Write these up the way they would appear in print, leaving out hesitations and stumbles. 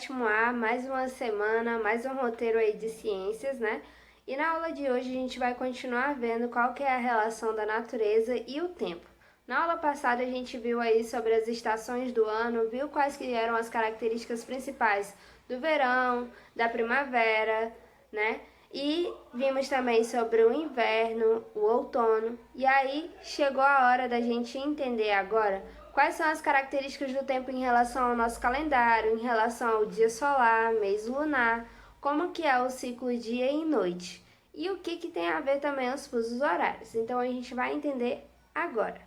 sétimo A, mais uma semana, mais um roteiro aí de ciências, né? E na aula de hoje a gente vai continuar vendo qual que é a relação da natureza e o tempo. Na aula passada a gente viu aí sobre as estações do ano, viu quais que eram as características principais do verão, da primavera, né? E vimos também sobre o inverno, o outono. E aí chegou a hora da gente entender agora quais são as características do tempo em relação ao nosso calendário, em relação ao dia solar, mês lunar, como que é o ciclo dia e noite. E o que tem a ver também os fusos horários. Então a gente vai entender agora.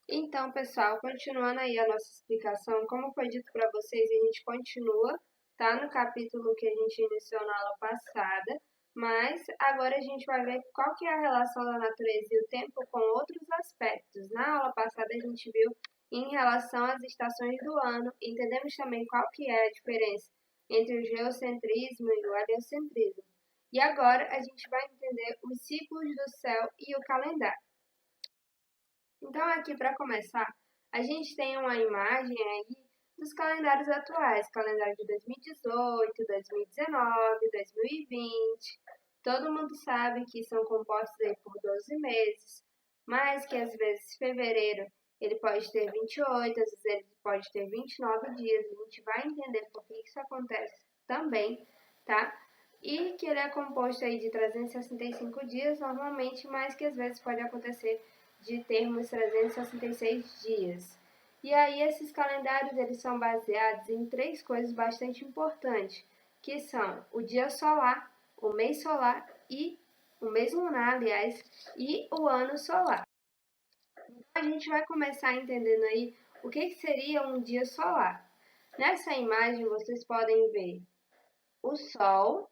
Então, pessoal, continuando aí a nossa explicação, como foi dito para vocês, a gente continua, tá? No capítulo que a gente iniciou na aula passada, mas agora a gente vai ver qual que é a relação da natureza e o tempo com outros aspectos. Na aula passada a gente viu em relação às estações do ano, entendemos também qual que é a diferença entre o geocentrismo e o heliocentrismo. E agora a gente vai entender os ciclos do céu e o calendário. Então, aqui para começar, a gente tem uma imagem aí dos calendários atuais, calendário de 2018, 2019, 2020. Todo mundo sabe que são compostos aí por 12 meses, mas que às vezes fevereiro ele pode ter 28, às vezes ele pode ter 29 dias. A gente vai entender por que isso acontece também, tá? E que ele é composto aí de 365 dias normalmente, mas que às vezes pode acontecer de termos 366 dias. E aí esses calendários eles são baseados em três coisas bastante importantes, que são o dia solar, o mês solar e o mês lunar, aliás, e o ano solar. Então a gente vai começar entendendo aí o que seria um dia solar. Nessa imagem vocês podem ver o Sol.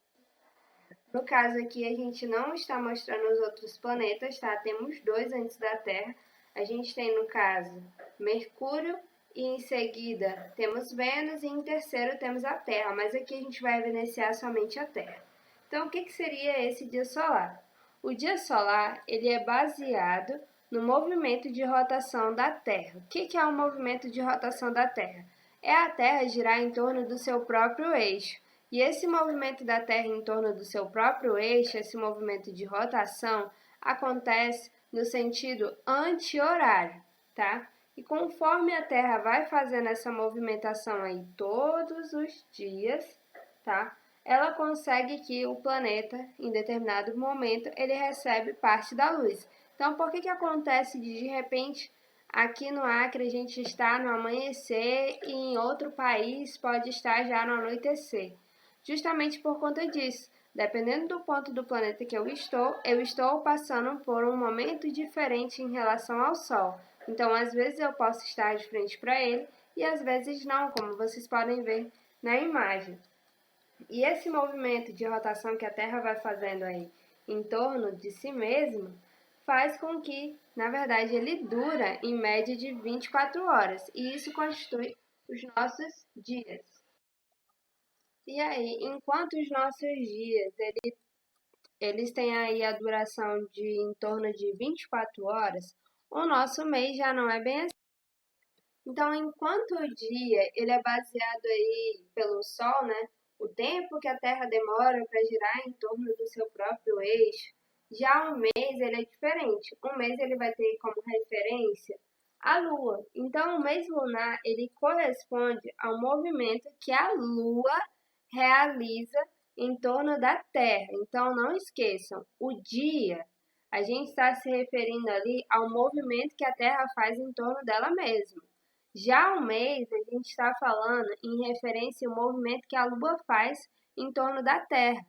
No caso aqui, a gente não está mostrando os outros planetas, tá? Temos dois antes da Terra. A gente tem, no caso, Mercúrio e em seguida temos Vênus e em terceiro temos a Terra, mas aqui a gente vai evidenciar somente a Terra. Então, o que seria esse dia solar? O dia solar, ele é baseado no movimento de rotação da Terra. O que é o movimento de rotação da Terra? É a Terra girar em torno do seu próprio eixo. E esse movimento da Terra em torno do seu próprio eixo, esse movimento de rotação, acontece no sentido anti-horário, tá? E conforme a Terra vai fazendo essa movimentação aí todos os dias, tá? Ela consegue que o planeta, em determinado momento, ele recebe parte da luz. Então, por que acontece de repente aqui no Acre a gente está no amanhecer e em outro país pode estar já no anoitecer? Justamente por conta disso, dependendo do ponto do planeta que eu estou passando por um momento diferente em relação ao Sol. Então, às vezes eu posso estar de frente para ele e às vezes não, como vocês podem ver na imagem. E esse movimento de rotação que a Terra vai fazendo aí em torno de si mesma faz com que, na verdade, ele dura em média de 24 horas. E isso constitui os nossos dias. E aí, enquanto os nossos dias eles têm aí a duração de em torno de 24 horas, o nosso mês já não é bem assim. Então, enquanto o dia ele é baseado aí pelo Sol, né, o tempo que a Terra demora para girar em torno do seu próprio eixo, já o mês ele é diferente. O mês ele vai ter como referência a Lua. Então, o mês lunar ele corresponde ao movimento que a Lua realiza em torno da Terra. Então, não esqueçam, o dia, a gente está se referindo ali ao movimento que a Terra faz em torno dela mesma. Já o mês, a gente está falando em referência ao movimento que a Lua faz em torno da Terra.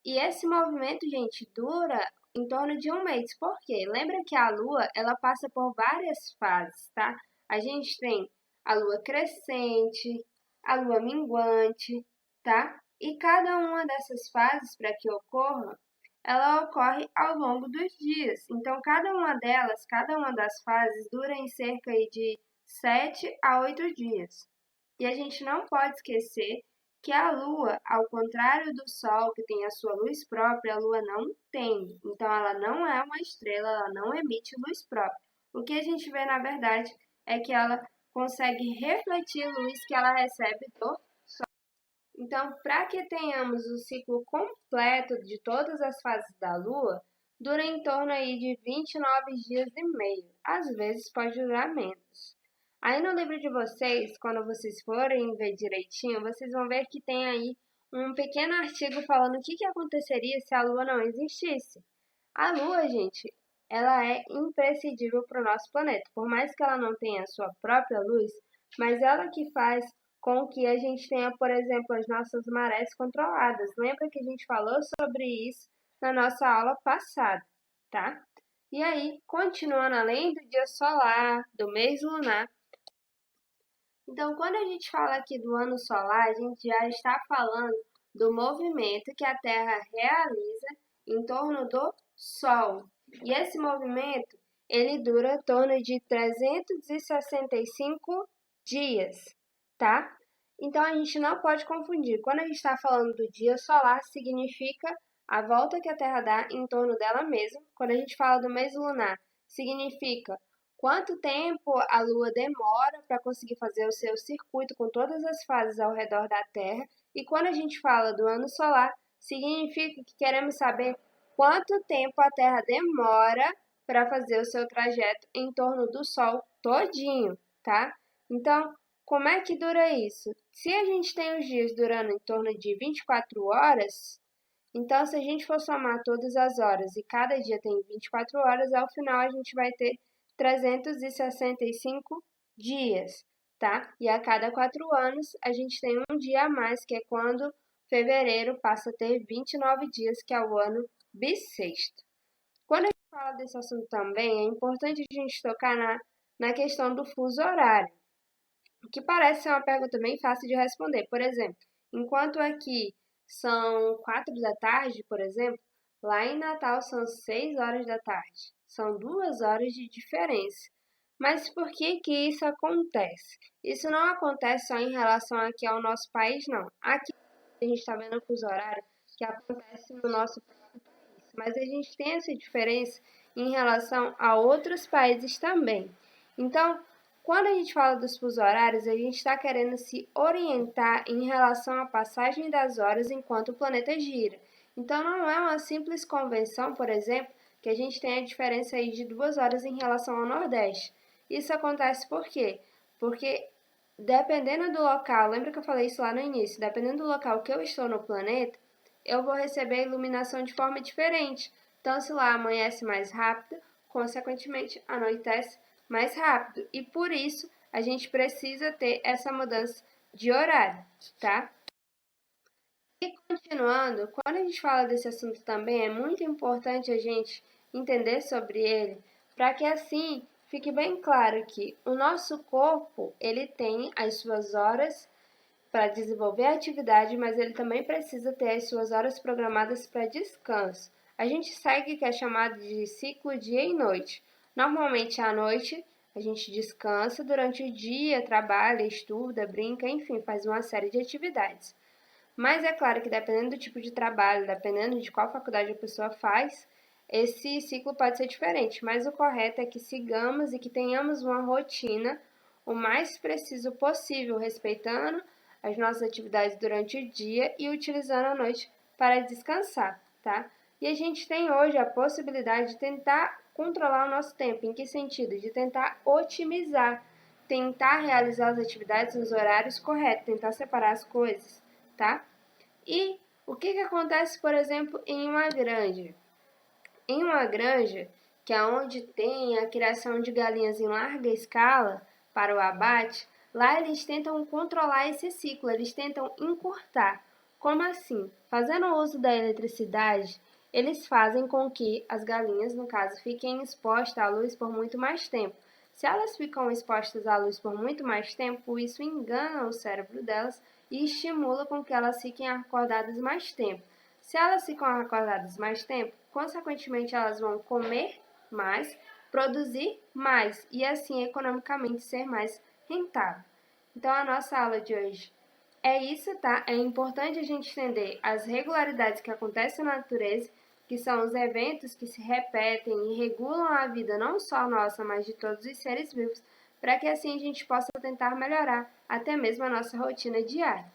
E esse movimento, gente, dura em torno de um mês. Por quê? Lembra que a Lua, ela passa por várias fases, tá? A gente tem a Lua crescente, a Lua minguante, tá? E cada uma dessas fases, para que ocorra, ela ocorre ao longo dos dias. Então, cada uma delas, cada uma das fases dura em cerca de 7 a 8 dias. E a gente não pode esquecer que a Lua, ao contrário do Sol, que tem a sua luz própria, a Lua não tem. Então, ela não é uma estrela, ela não emite luz própria. O que a gente vê, na verdade, é que ela consegue refletir a luz que ela recebe do Sol. Então, para que tenhamos o ciclo completo de todas as fases da Lua, dura em torno aí de 29 dias e meio, às vezes pode durar menos. Aí no livro de vocês, quando vocês forem ver direitinho, vocês vão ver que tem aí um pequeno artigo falando o que aconteceria se a Lua não existisse. A Lua, gente, ela é imprescindível para o nosso planeta. Por mais que ela não tenha a sua própria luz, mas ela que faz com que a gente tenha, por exemplo, as nossas marés controladas. Lembra que a gente falou sobre isso na nossa aula passada, tá? E aí, continuando além do dia solar, do mês lunar. Então, quando a gente fala aqui do ano solar, a gente já está falando do movimento que a Terra realiza em torno do Sol. E esse movimento, ele dura em torno de 365 dias, tá? Então, a gente não pode confundir. Quando a gente está falando do dia solar, significa a volta que a Terra dá em torno dela mesma. Quando a gente fala do mês lunar, significa quanto tempo a Lua demora para conseguir fazer o seu circuito com todas as fases ao redor da Terra. E quando a gente fala do ano solar, significa que queremos saber quanto tempo a Terra demora para fazer o seu trajeto em torno do Sol todinho, tá? Então, como é que dura isso? Se a gente tem os dias durando em torno de 24 horas, então se a gente for somar todas as horas e cada dia tem 24 horas, ao final a gente vai ter 365 dias, tá? E a cada 4 anos a gente tem um dia a mais, que é quando fevereiro passa a ter 29 dias, que é o ano bissexto. Quando a gente fala desse assunto também, é importante a gente tocar na questão do fuso horário, que parece ser uma pergunta bem fácil de responder. Por exemplo, enquanto aqui são 4 da tarde, por exemplo, lá em Natal são 6 horas da tarde. São 2 horas de diferença. Mas por que isso acontece? Isso não acontece só em relação aqui ao nosso país, não. Aqui a gente está vendo o fuso horário que acontece no nosso próprio país. Mas a gente tem essa diferença em relação a outros países também. Então, quando a gente fala dos fusos horários, a gente está querendo se orientar em relação à passagem das horas enquanto o planeta gira. Então, não é uma simples convenção, por exemplo, que a gente tem a diferença aí de 2 horas em relação ao Nordeste. Isso acontece por quê? Porque dependendo do local, lembra que eu falei isso lá no início, dependendo do local que eu estou no planeta, eu vou receber a iluminação de forma diferente. Então, se lá amanhece mais rápido, consequentemente anoitece mais rápido. E por isso a gente precisa ter essa mudança de horário, tá? E continuando, quando a gente fala desse assunto também, é muito importante a gente entender sobre ele, para que assim fique bem claro que o nosso corpo, ele tem as suas horas para desenvolver a atividade, mas ele também precisa ter as suas horas programadas para descanso. A gente segue o que é chamado de ciclo dia e noite. Normalmente à noite a gente descansa, durante o dia trabalha, estuda, brinca, enfim, faz uma série de atividades. Mas é claro que dependendo do tipo de trabalho, dependendo de qual faculdade a pessoa faz, esse ciclo pode ser diferente, mas o correto é que sigamos e que tenhamos uma rotina o mais preciso possível, respeitando as nossas atividades durante o dia e utilizando a noite para descansar, tá? E a gente tem hoje a possibilidade de tentar controlar o nosso tempo. Em que sentido? De tentar otimizar, tentar realizar as atividades nos horários corretos, tentar separar as coisas, tá? E o que acontece, por exemplo, em uma granja? Em uma granja, que é onde tem a criação de galinhas em larga escala para o abate, lá eles tentam controlar esse ciclo, eles tentam encurtar. Como assim? Fazendo uso da eletricidade, eles fazem com que as galinhas, no caso, fiquem expostas à luz por muito mais tempo. Se elas ficam expostas à luz por muito mais tempo, isso engana o cérebro delas e estimula com que elas fiquem acordadas mais tempo. Se elas ficam acordadas mais tempo, consequentemente elas vão comer mais, produzir mais e assim economicamente ser mais rentável. Então a nossa aula de hoje é isso, tá? É importante a gente entender as regularidades que acontecem na natureza, que são os eventos que se repetem e regulam a vida não só nossa, mas de todos os seres vivos, para que assim a gente possa tentar melhorar até mesmo a nossa rotina diária.